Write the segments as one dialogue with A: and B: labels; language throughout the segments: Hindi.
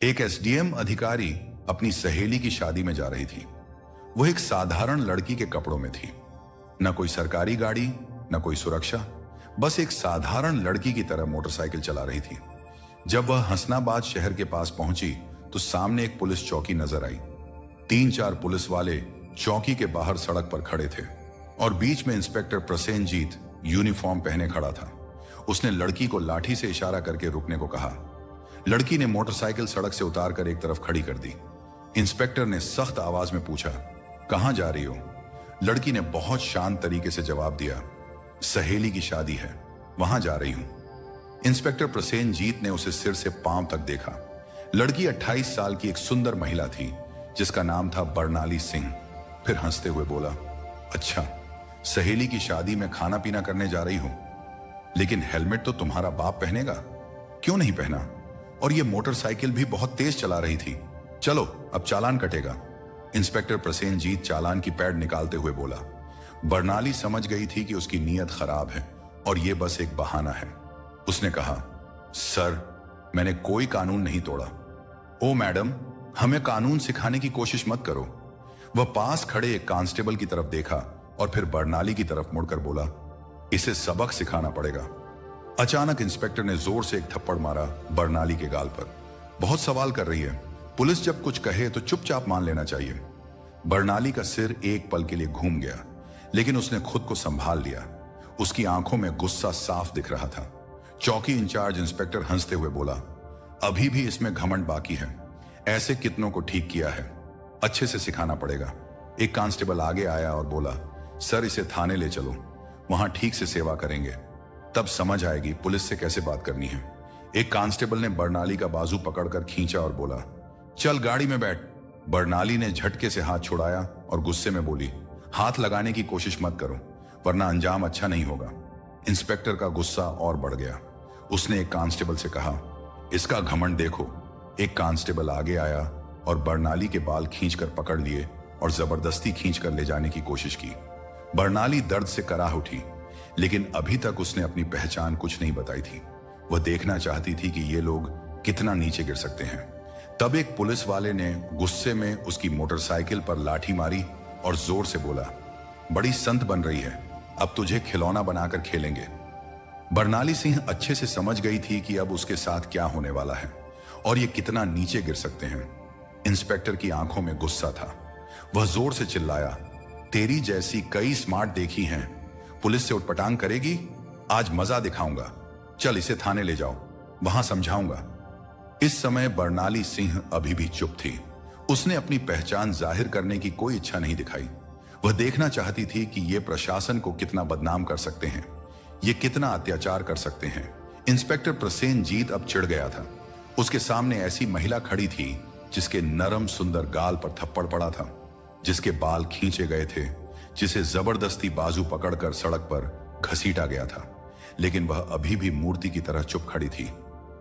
A: एक एसडीएम अधिकारी अपनी सहेली की शादी में जा रही थी। वो एक साधारण लड़की के कपड़ों में थी। न कोई सरकारी गाड़ी, न कोई सुरक्षा, बस एक साधारण लड़की की तरह मोटरसाइकिल चला रही थी। जब वह हसनाबाद शहर के पास पहुंची तो सामने एक पुलिस चौकी नजर आई। 3-4 पुलिस वाले चौकी के बाहर सड़क पर खड़े थे और बीच में इंस्पेक्टर प्रसेनजीत यूनिफॉर्म पहने खड़ा था। उसने लड़की को लाठी से इशारा करके रुकने को कहा। लड़की ने मोटरसाइकिल सड़क से उतारकर एक तरफ खड़ी कर दी। इंस्पेक्टर ने सख्त आवाज में पूछा, कहां जा रही हो? लड़की ने बहुत शांत तरीके से जवाब दिया, सहेली की शादी है, वहां जा रही हूं। इंस्पेक्टर प्रसेनजीत ने उसे सिर से पांव तक देखा। लड़की 28 साल की एक सुंदर महिला थी जिसका नाम था बरनाली सिंह। फिर हंसते हुए बोला, अच्छा, सहेली की शादी में खाना पीना करने जा रही हूं, लेकिन हेलमेट तो तुम्हारा बाप पहनेगा, क्यों नहीं पहना? और ये मोटरसाइकिल भी बहुत तेज चला रही थी। चलो अब चालान कटेगा। इंस्पेक्टर प्रसेनजीत चालान की पैड निकालते हुए बोला। बरनाली समझ गई थी कि उसकी नीयत खराब है और ये बस एक बहाना है। उसने कहा, सर, मैंने कोई कानून नहीं तोड़ा। ओ मैडम, हमें कानून सिखाने की कोशिश मत करो। वह पास खड़े एक कांस्टेबल की तरफ देखा और फिर बरनाली की तरफ मुड़कर बोला, इसे सबक सिखाना पड़ेगा। अचानक इंस्पेक्टर ने जोर से एक थप्पड़ मारा बरनाली के गाल पर। बहुत सवाल कर रही है, पुलिस जब कुछ कहे तो चुपचाप मान लेना चाहिए। बरनाली का सिर एक पल के लिए घूम गया, लेकिन उसने खुद को संभाल लिया। उसकी आंखों में गुस्सा साफ दिख रहा था। चौकी इंचार्ज इंस्पेक्टर हंसते हुए बोला, अभी भी इसमें घमंड बाकी है। ऐसे कितनों को ठीक किया है, अच्छे से सिखाना पड़ेगा। एक कांस्टेबल आगे आया और बोला, सर, इसे थाने ले चलो, वहां ठीक से सेवा करेंगे, तब समझ आएगी पुलिस से कैसे बात करनी है। एक कांस्टेबल ने बरनाली का बाजू पकड़कर खींचा और बोला, चल गाड़ी में बैठ। बरनाली ने झटके से हाथ छुड़ाया और गुस्से में बोली, हाथ लगाने की कोशिश मत करो, वरना अंजाम अच्छा नहीं होगा। इंस्पेक्टर का गुस्सा और बढ़ गया। उसने एक कांस्टेबल से कहा, इसका घमंड देखो। एक कांस्टेबल आगे आया और बरनाली के बाल खींचकर पकड़ लिए और जबरदस्ती खींचकर ले जाने की कोशिश की। बरनाली दर्द से कराह उठी, लेकिन अभी तक उसने अपनी पहचान कुछ नहीं बताई थी। वह देखना चाहती थी कि ये लोग कितना नीचे गिर सकते हैं। तब एक पुलिस वाले ने गुस्से में उसकी मोटरसाइकिल पर लाठी मारी और जोर से बोला, बड़ी संत बन रही है, अब तुझे खिलौना बनाकर खेलेंगे। बरनाली सिंह अच्छे से समझ गई थी कि अब उसके साथ क्या होने वाला है और ये कितना नीचे गिर सकते हैं। इंस्पेक्टर की आंखों में गुस्सा था। वह जोर से चिल्लाया, तेरी जैसी कई स्मार्ट देखी हैं, पुलिस से उटपटांग करेगी? आज मजा दिखाऊंगा। चल इसे थाने ले जाओ, वहां समझाऊंगा। इस समय बरनाली सिंह अभी भी चुप थी। उसने अपनी पहचान जाहिर करने की कोई इच्छा नहीं दिखाई। वह देखना चाहती थी कि ये प्रशासन को कितना बदनाम कर सकते हैं, ये कितना अत्याचार कर सकते हैं। इंस्पेक्टर प्रसेनजीत अब चिढ़ गया था। उसके सामने ऐसी महिला खड़ी थी जिसके नरम सुंदर गाल पर थप्पड़ पड़ा था, जिसके बाल खींचे गए थे, जिसे जबरदस्ती बाजू पकड़कर सड़क पर घसीटा गया था, लेकिन वह अभी भी मूर्ति की तरह चुप खड़ी थी।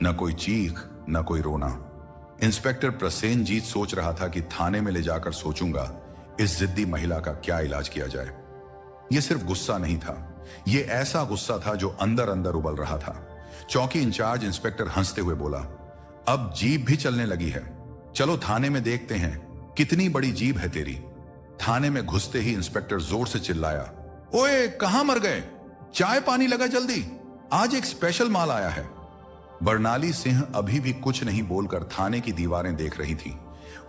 A: न कोई चीख, न कोई रोना। इंस्पेक्टर प्रसेनजीत सोच रहा था कि थाने में ले जाकर सोचूंगा इस जिद्दी महिला का क्या इलाज किया जाए। यह सिर्फ गुस्सा नहीं था, यह ऐसा गुस्सा था जो अंदर अंदर उबल रहा था। चौकी इंचार्ज इंस्पेक्टर हंसते हुए बोला, अब जीभ भी चलने लगी है, चलो थाने में देखते हैं कितनी बड़ी जीभ है तेरी। थाने में घुसते ही इंस्पेक्टर जोर से चिल्लाया, ओए कहां मर गए? चाय पानी लगा जल्दी, आज एक स्पेशल माल आया है। बरनाली सिंह अभी भी कुछ नहीं बोलकर थाने की दीवारें देख रही थी।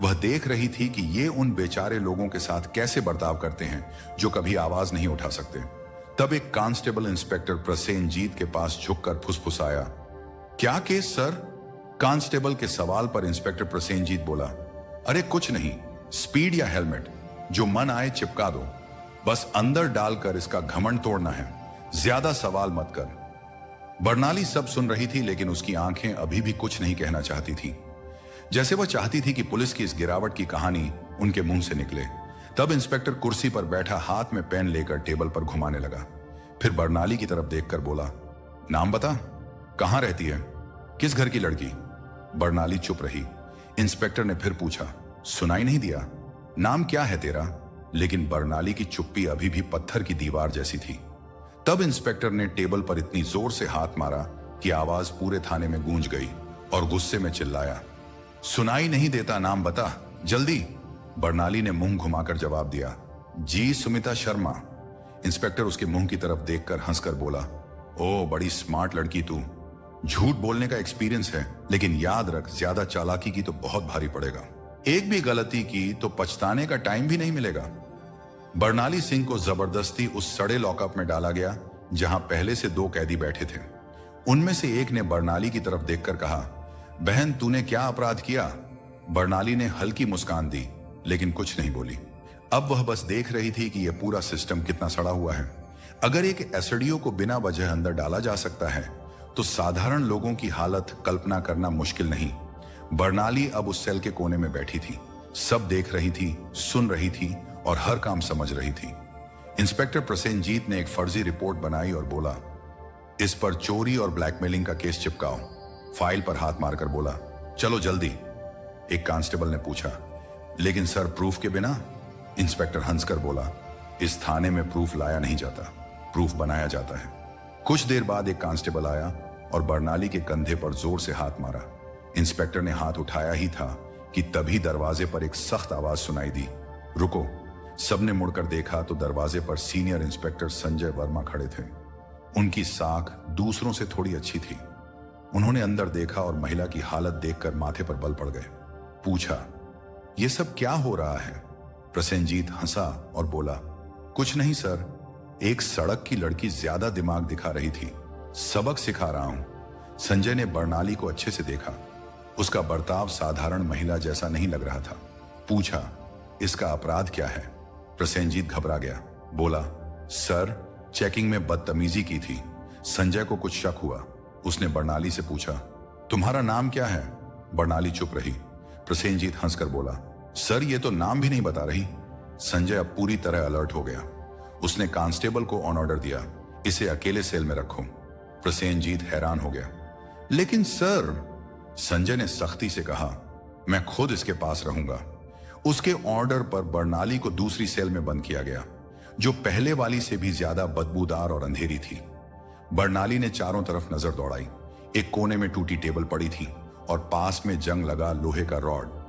A: वह देख रही थी कि ये उन बेचारे लोगों के साथ कैसे बर्ताव करते हैं जो कभी आवाज नहीं उठा सकते। तब एक कांस्टेबल इंस्पेक्टर प्रसेनजीत के पास झुककर फुसफुसाया, क्या केस सर? कांस्टेबल के सवाल पर इंस्पेक्टर प्रसेनजीत बोला, अरे कुछ नहीं, स्पीड या हेलमेट, जो मन आए चिपका दो, बस अंदर डालकर इसका घमंड तोड़ना है, ज्यादा सवाल मत कर। बरनाली सब सुन रही थी, लेकिन उसकी आंखें अभी भी कुछ नहीं कहना चाहती थी, जैसे वह चाहती थी कि पुलिस की इस गिरावट की कहानी उनके मुंह से निकले। तब इंस्पेक्टर कुर्सी पर बैठा हाथ में पेन लेकर टेबल पर घुमाने लगा। फिर बरनाली की तरफ देखकर बोला, नाम बता, कहां रहती है, किस घर की लड़की? बरनाली चुप रही। इंस्पेक्टर ने फिर पूछा, सुनाई नहीं दिया, नाम क्या है तेरा? लेकिन बरनाली की चुप्पी अभी भी पत्थर की दीवार जैसी थी। तब इंस्पेक्टर ने टेबल पर इतनी जोर से हाथ मारा कि आवाज पूरे थाने में गूंज गई और गुस्से में चिल्लाया, सुनाई नहीं देता, नाम बता जल्दी। बर्नाली ने मुंह घुमाकर जवाब दिया, जी सुमिता शर्मा। इंस्पेक्टर उसके मुंह की तरफ देखकर हंसकर बोला, ओ बड़ी स्मार्ट लड़की तू। झूठ बोलने का एक्सपीरियंस है, लेकिन याद रख ज्यादा चालाकी की तो बहुत भारी पड़ेगा। एक भी गलती की तो पछताने का टाइम भी नहीं मिलेगा। बर्नाली सिंह को जबरदस्ती उस सड़े लॉकअप में डाला गया जहां पहले से 2 कैदी बैठे थे। उनमें से एक ने बर्नाली की तरफ देखकर कहा, बहन तूने क्या अपराध किया? बर्नाली ने हल्की मुस्कान दी, लेकिन कुछ नहीं बोली। अब वह बस देख रही थी कि यह पूरा सिस्टम कितना सड़ा हुआ है। अगर एक एसडीओ को बिना वजह अंदर डाला जा सकता है तो साधारण लोगों की हालत कल्पना करना मुश्किल नहीं। बर्नाली अब उस सेल के कोने में बैठी थी, सब देख रही थी, सुन रही थी और हर काम समझ रही थी। इंस्पेक्टर प्रसेनजीत ने एक फर्जी रिपोर्ट बनाई और बोला, इस पर चोरी और ब्लैकमेलिंग का केस चिपकाओ। फाइल पर हाथ मारकर बोला, चलो जल्दी। एक कांस्टेबल ने पूछा, लेकिन सर प्रूफ के बिना? इंस्पेक्टर हंसकर बोला, इस थाने में प्रूफ लाया नहीं जाता, प्रूफ बनाया जाता है। कुछ देर बाद एक कांस्टेबल आया और बर्नाली के कंधे पर जोर से हाथ मारा। इंस्पेक्टर ने हाथ उठाया ही था कि तभी दरवाजे पर एक सख्त आवाज सुनाई दी, रुको। सबने मुड़कर देखा तो दरवाजे पर सीनियर इंस्पेक्टर संजय वर्मा खड़े थे। उनकी साख दूसरों से थोड़ी अच्छी थी। उन्होंने अंदर देखा और महिला की हालत देखकर माथे पर बल पड़ गए। पूछा, यह सब क्या हो रहा है? प्रसेनजीत हंसा और बोला, कुछ नहीं सर, एक सड़क की लड़की ज्यादा दिमाग दिखा रही थी, सबक सिखा रहा हूं। संजय ने बर्नाली को अच्छे से देखा। उसका बर्ताव साधारण महिला जैसा नहीं लग रहा था। पूछा, इसका अपराध क्या है? प्रसेनजीत घबरा गया, बोला, सर चेकिंग में बदतमीजी की थी। संजय को कुछ शक हुआ। उसने बर्नाली से पूछा, तुम्हारा नाम क्या है? बर्नाली चुप रही। प्रसेनजीत हंसकर बोला, सर ये तो नाम भी नहीं बता रही। संजय अब पूरी तरह अलर्ट हो गया। उसने कांस्टेबल को ऑन ऑर्डर दिया, इसे अकेले सेल में रखो। प्रसेनजीत हैरान हो गया, लेकिन सर, संजय ने सख्ती से कहा, मैं खुद इसके पास रहूंगा। उसके ऑर्डर पर बर्नाली को दूसरी सेल में बंद किया गया, जो पहले वाली से भी ज्यादा बदबूदार और अंधेरी थी। बर्नाली ने चारों तरफ नजर दौड़ाई। एक कोने में टूटी टेबल पड़ी थी और पास में जंग लगा लोहे का रॉड।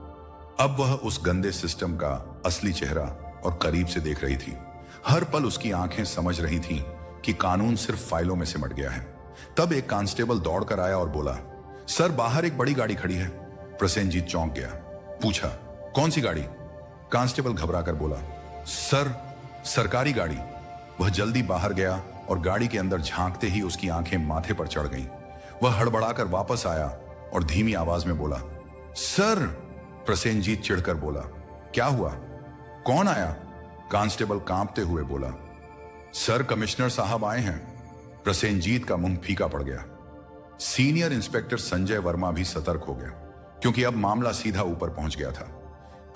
A: अब वह उस गंदे सिस्टम का असली चेहरा और करीब से देख रही थी। हर पल उसकी आंखें समझ रही थीं कि कानून सिर्फ फाइलों में सिमट गया है। तब एक कांस्टेबल दौड़कर आया और बोला, सर बाहर एक बड़ी गाड़ी खड़ी है। प्रसेनजीत चौंक गया। पूछा, कौन सी गाड़ी? कांस्टेबल घबराकर बोला, सर सरकारी गाड़ी। वह जल्दी बाहर गया और गाड़ी के अंदर झांकते ही उसकी आंखें माथे पर चढ़ गईं। वह हड़बड़ाकर वापस आया और धीमी आवाज में बोला, सर। प्रसेनजीत चिढ़कर बोला, क्या हुआ? कौन आया? कांस्टेबल कांपते हुए बोला, सर कमिश्नर साहब आए हैं। प्रसेनजीत का मुंह फीका पड़ गया। सीनियर इंस्पेक्टर संजय वर्मा भी सतर्क हो गया, क्योंकि अब मामला सीधा ऊपर पहुंच गया था।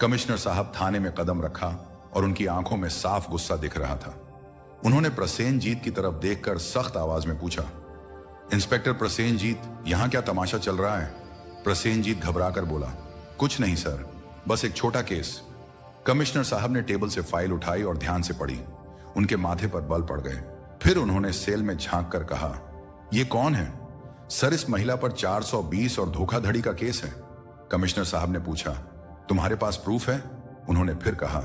A: कमिश्नर साहब थाने में कदम रखा और उनकी आंखों में साफ गुस्सा दिख रहा था। उन्होंने प्रसेनजीत की तरफ देखकर सख्त आवाज में पूछा, इंस्पेक्टर प्रसेनजीत, यहां क्या तमाशा चल रहा है? प्रसेनजीत घबराकर बोला, कुछ नहीं सर, बस एक छोटा केस। कमिश्नर साहब ने टेबल से फाइल उठाई और ध्यान से पढ़ी। उनके माथे पर बल पड़ गए। फिर उन्होंने सेल में झांक कर कहा, यह कौन है? सर इस महिला पर 420 और धोखाधड़ी का केस है। कमिश्नर साहब ने पूछा, तुम्हारे पास प्रूफ है? उन्होंने फिर कहा,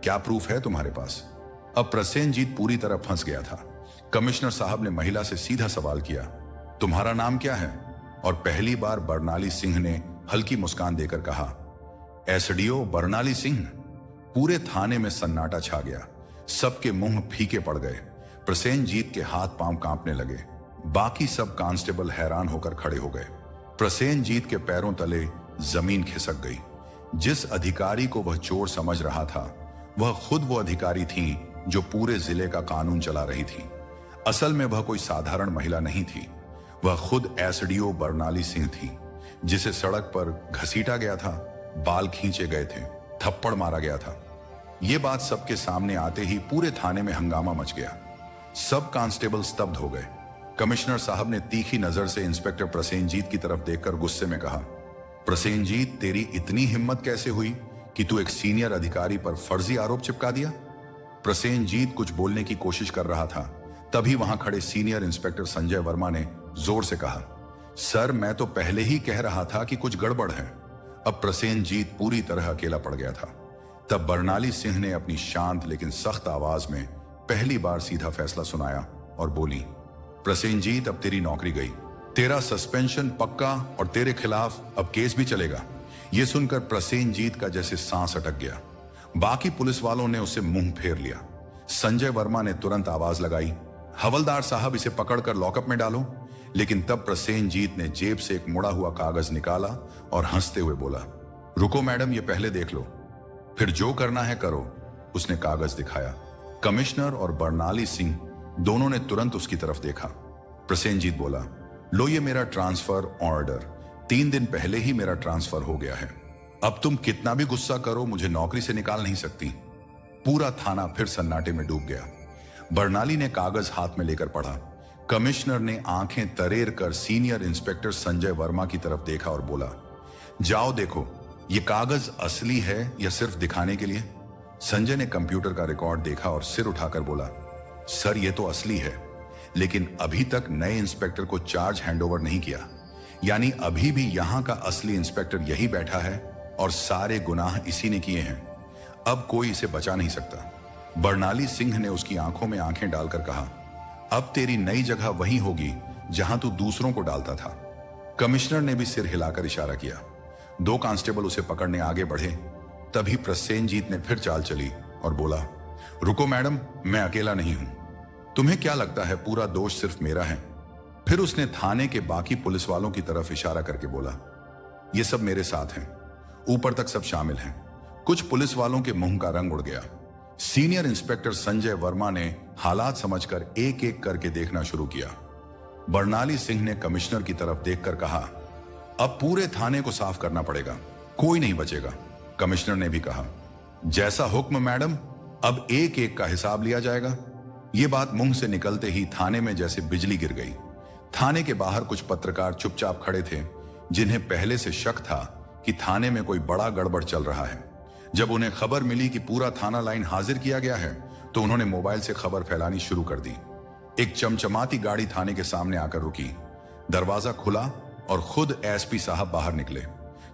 A: क्या प्रूफ है तुम्हारे पास? अब प्रसेनजीत पूरी तरह फंस गया था। कमिश्नर साहब ने महिला से सीधा सवाल किया, तुम्हारा नाम क्या है? और पहली बार बर्नाली सिंह ने हल्की मुस्कान देकर कहा, एसडीओ बर्नाली सिंह। पूरे थाने में सन्नाटा छा गया। सबके मुंह फीके पड़ गए। प्रसेनजीत के हाथ पांव कांपने लगे। बाकी सब कांस्टेबल हैरान होकर खड़े हो गए। प्रसेनजीत के पैरों तले जमीन खिसक गई। जिस अधिकारी को वह चोर समझ रहा था, वह खुद वो अधिकारी थी जो पूरे जिले का कानून चला रही थी। असल में वह कोई साधारण महिला नहीं थी, वह खुद एसडीओ बर्नाली सिंह थी, जिसे सड़क पर घसीटा गया था, बाल खींचे गए थे, थप्पड़ मारा गया था। यह बात सबके सामने आते ही पूरे थाने में हंगामा मच गया। सब कांस्टेबल स्तब्ध हो गए। कमिश्नर साहब ने तीखी नजर से इंस्पेक्टर प्रसेनजीत की तरफ देखकर गुस्से में कहा, प्रसेनजीत, तेरी इतनी हिम्मत कैसे हुई कि तू एक सीनियर अधिकारी पर फर्जी आरोप चिपका दिया? प्रसेनजीत कुछ बोलने की कोशिश कर रहा था, तभी वहां खड़े सीनियर इंस्पेक्टर संजय वर्मा ने जोर से कहा, सर मैं तो पहले ही कह रहा था कि कुछ गड़बड़ है। अब प्रसेनजीत पूरी तरह अकेला पड़ गया था। तब बरनाली सिंह ने अपनी शांत लेकिन सख्त आवाज में पहली बार सीधा फैसला सुनाया और बोली, प्रसेनजीत, अब तेरी नौकरी गई, तेरा सस्पेंशन पक्का और तेरे खिलाफ अब केस भी चलेगा। यह सुनकर प्रसेनजीत का जैसे सांस अटक गया। बाकी पुलिस वालों ने उसे मुंह फेर लिया। संजय वर्मा ने तुरंत आवाज लगाई, हवलदार साहब, इसे पकड़कर लॉकअप में डालो। लेकिन तब प्रसेनजीत ने जेब से एक मुड़ा हुआ कागज निकाला और हंसते हुए बोला, रुको मैडम, ये पहले देख लो, फिर जो करना है करो। उसने कागज दिखाया। कमिश्नर और बरनाली सिंह दोनों ने तुरंत उसकी तरफ देखा। प्रसेनजीत बोला, लो, ये मेरा ट्रांसफर ऑर्डर, 3 दिन पहले ही मेरा ट्रांसफर हो गया है। अब तुम कितना भी गुस्सा करो, मुझे नौकरी से निकाल नहीं सकती। पूरा थाना फिर सन्नाटे में डूब गया। बरनाली ने कागज हाथ में लेकर पढ़ा। कमिश्नर ने आंखें तरेर कर सीनियर इंस्पेक्टर संजय वर्मा की तरफ देखा और बोला, जाओ देखो, ये कागज असली है या सिर्फ दिखाने के लिए। संजय ने कंप्यूटर का रिकॉर्ड देखा और सिर उठाकर बोला, सर, ये तो असली है, लेकिन अभी तक नए इंस्पेक्टर को चार्ज हैंडओवर नहीं किया। यानी अभी भी यहां का असली इंस्पेक्टर यही बैठा है और सारे गुनाह इसी ने किए हैं। अब कोई इसे बचा नहीं सकता। बरनाली सिंह ने उसकी आंखों में आंखें डालकर कहा, अब तेरी नई जगह वही होगी जहां तू दूसरों को डालता था। कमिश्नर ने भी सिर हिलाकर इशारा किया। 2 कांस्टेबल उसे पकड़ने आगे बढ़े। तभी प्रसेनजीत ने फिर चाल चली और बोला, रुको मैडम, मैं अकेला नहीं हूं। तुम्हें क्या लगता है पूरा दोष सिर्फ मेरा है? फिर उसने थाने के बाकी पुलिस वालों की तरफ इशारा करके बोला, ये सब मेरे साथ हैं, ऊपर तक सब शामिल हैं। कुछ पुलिस वालों के मुंह का रंग उड़ गया। सीनियर इंस्पेक्टर संजय वर्मा ने हालात समझकर एक एक करके देखना शुरू किया। बरनाली सिंह ने कमिश्नर की तरफ देखकर कहा, अब पूरे थाने को साफ करना पड़ेगा, कोई नहीं बचेगा। कमिश्नर ने भी कहा, जैसा हुक्म मैडम, अब एक एक का हिसाब लिया जाएगा। यह बात मुंह से निकलते ही थाने में जैसे बिजली गिर गई। थाने के बाहर कुछ पत्रकार चुपचाप खड़े थे, जिन्हें पहले से शक था कि थाने में कोई बड़ा गड़बड़ चल रहा है। जब उन्हें खबर मिली कि पूरा थाना लाइन हाजिर किया गया है, तो उन्होंने मोबाइल से खबर फैलानी शुरू कर दी। एक चमचमाती गाड़ी थाने के सामने आकर रुकी। दरवाजा खुला और खुद एसपी साहब बाहर निकले।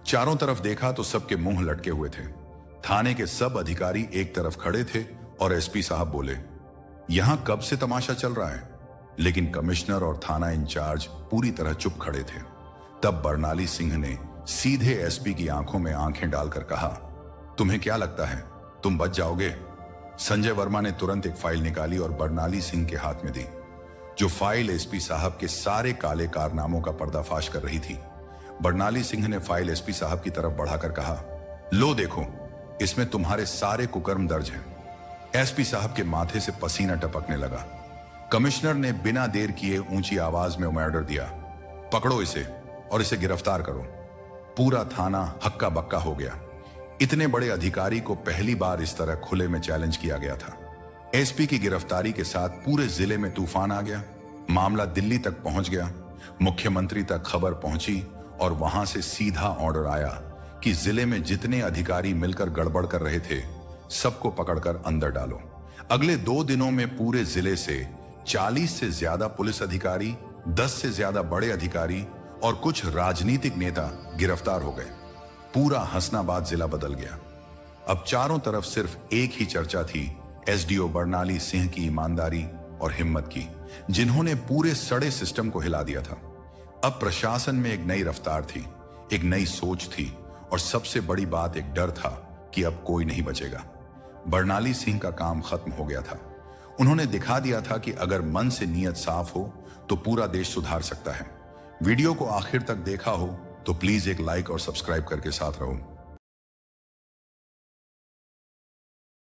A: चारों तरफ देखा तो सबके मुंह लटके हुए थे। थाने के सब अधिकारी एक तरफ खड़े थे और एसपी साहब बोले, यहां कब से तमाशा चल रहा है? लेकिन कमिश्नर और थाना इंचार्ज पूरी तरह चुप खड़े थे। तब बरनाली सिंह ने सीधे एसपी की आंखों में आंखें डालकर कहा, तुम्हें क्या लगता है तुम बच जाओगे? संजय वर्मा ने तुरंत एक फाइल निकाली और बरनाली सिंह के हाथ में दी, जो फाइल एसपी साहब के सारे काले कारनामों का पर्दाफाश कर रही थी। बरनाली सिंह ने फाइल एसपी साहब की तरफ बढ़ाकर कहा, लो देखो, इसमें तुम्हारे सारे कुकर्म दर्ज हैं। एसपी साहब के माथे से पसीना टपकने लगा। कमिश्नर ने बिना देर किए ऊंची आवाज में ऑर्डर दिया, पकड़ो इसे और इसे गिरफ्तार करो। पूरा थाना हक्का बक्का हो गया। इतने बड़े अधिकारी को पहली बार इस तरह खुले में चैलेंज किया गया था। एसपी की गिरफ्तारी के साथ पूरे जिले में तूफान आ गया। मामला दिल्ली तक पहुंच गया। मुख्यमंत्री तक खबर पहुंची और वहां से सीधा ऑर्डर आया कि जिले में जितने अधिकारी मिलकर गड़बड़ कर रहे थे, सबको पकड़कर अंदर डालो। अगले 2 दिनों में पूरे जिले से 40 से ज्यादा पुलिस अधिकारी, 10 से ज्यादा बड़े अधिकारी और कुछ राजनीतिक नेता गिरफ्तार हो गए। पूरा हसनाबाद जिला बदल गया। अब चारों तरफ सिर्फ एक ही चर्चा थी, एसडीओ बरनाली सिंह की ईमानदारी और हिम्मत की, जिन्होंने पूरे सड़े सिस्टम को हिला दिया था। अब प्रशासन में एक नई रफ्तार थी, एक नई सोच थी और सबसे बड़ी बात एक डर था कि अब कोई नहीं बचेगा। बरनाली सिंह का काम खत्म हो गया था। उन्होंने दिखा दिया था कि अगर मन से नीयत साफ हो तो पूरा देश सुधार सकता है। वीडियो को आखिर तक देखा हो तो प्लीज एक लाइक और सब्सक्राइब करके साथ रहो।